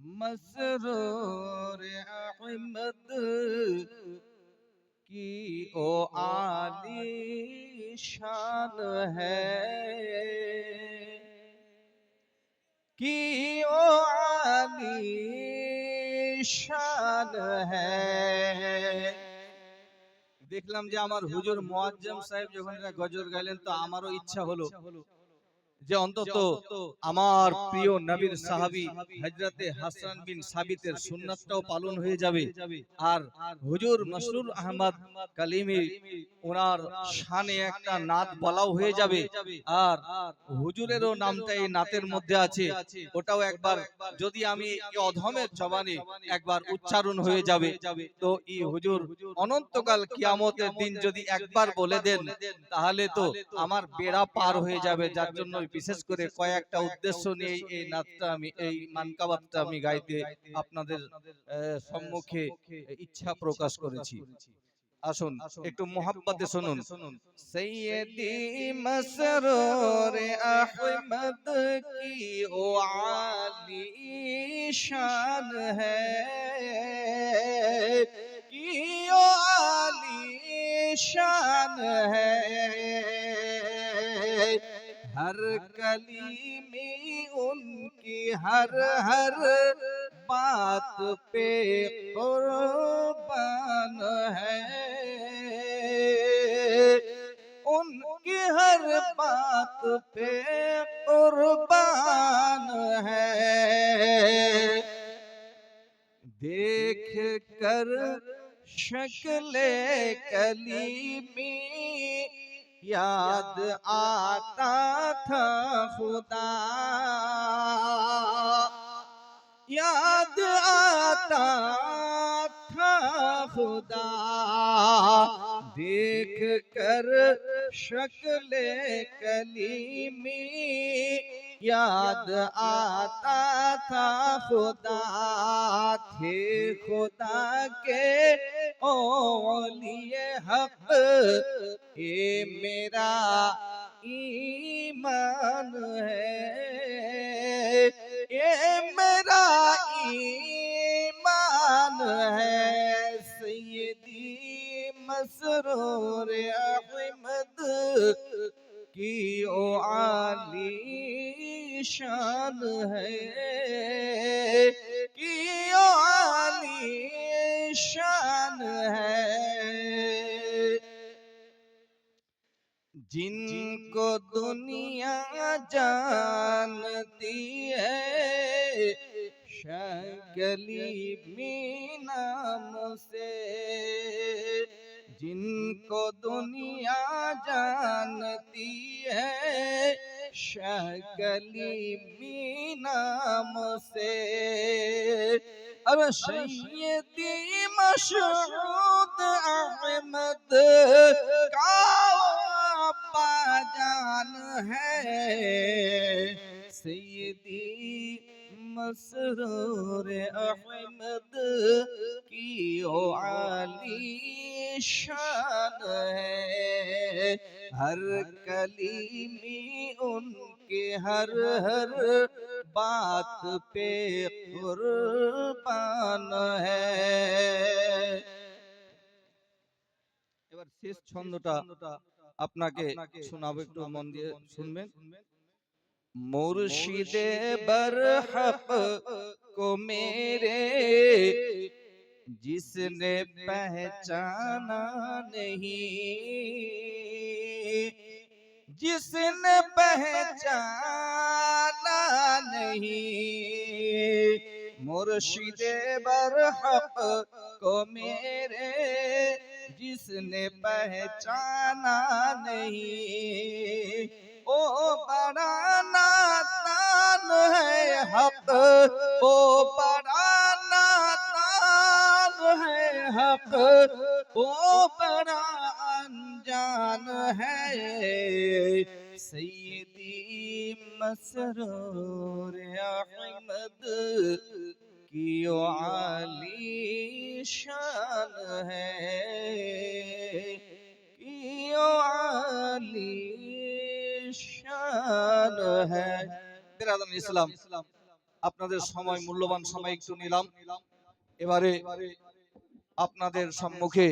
मसरूर अहमद की ओ आली शान है, की ओ आली शान है। দেখলাম যে আমার হুজুর মুয়াজ্জম সাহেব যখন এটা গজল গাইলেন তো আমারও ইচ্ছা হলো যে অন্তত আমার প্রিয় নবীর সাহাবী হযরতে হাসান বিন সাবিতের সুন্নাতটাও পালন হয়ে যাবে, আর হুজুর মসরুর আহমদ কালিমি ওনার শানে একটা নাত বলাও হয়ে যাবে, আর হুজুরেরও নামটা এই নাতের মধ্যে আছে, ওটাও একবার যদি আমি অধমের জবানে একবার উচ্চারণ হয়ে যাবে। তো এই হুজুর অনন্তকাল কিয়ামতের দিন যদি একবার বলে দেন তাহলে তো আমার বেড়া পার হয়ে যাবে। যার জন্য বিশেষ করে কয়েকটা উদ্দেশ্য নিয়ে এই নাতটা আমি এই মানকাবাতটা আমি গাইতে আপনাদের সম্মুখে ইচ্ছা প্রকাশ করেছি। আসুন একটু মোহাব্বতে শুনুন। সৈয়দি মসরুর আহমদ কি ও আলি শান হ্যায়, কি ও আলি शान है। हर कलीमी उनकी हर हर बात पे कुर्बान है, उनकी हर बात पे कुर्बान है। देख कर शक्ले कलीमी याद आता था खुदा, याद आता था खुदा। देख कर शक्ले कलीमी याद आता था खुदा, थे खुदा के औलिए हक ये मेरा ईमान है, ये मेरा ईमान है। सैयदी मसरूर अहमद की ओ आली शान है, की ओ आली शान है। जिनको दुनिया जानती है शक्ली नाम से, जिनको दुनिया जानती है शक्ली नाम से। अब सैयदी मशहूद अहमद का जान है, सैयदी मसरूर अहमद की ओ आली शान है। हर कलीमी उनके हर हर बात पे कुर्बान है। এবার শেষ ছন্দটা আপনাকে শোনাবো, একটু মন দিয়ে শুনবেন। মুর্শিদে বরহক को मेरे जिसने पहचाना नहीं, जिसने पहचाना नहीं, मुर्शिदे बरहक को मेरे जिसने पहचाना नहीं, ओ बड़ा नादान है हक, ओ बड़ा नादान है हक, ओ बड़ा अनजान है। सैयदी मसरूर अहमद की ओ आली शान है, की ओ आली शान है। बिरादर इस्लाम, আপনাদের সময়, মূল্যবান সময় একটু নিলাম। এবারে আপনাদের সম্মুখে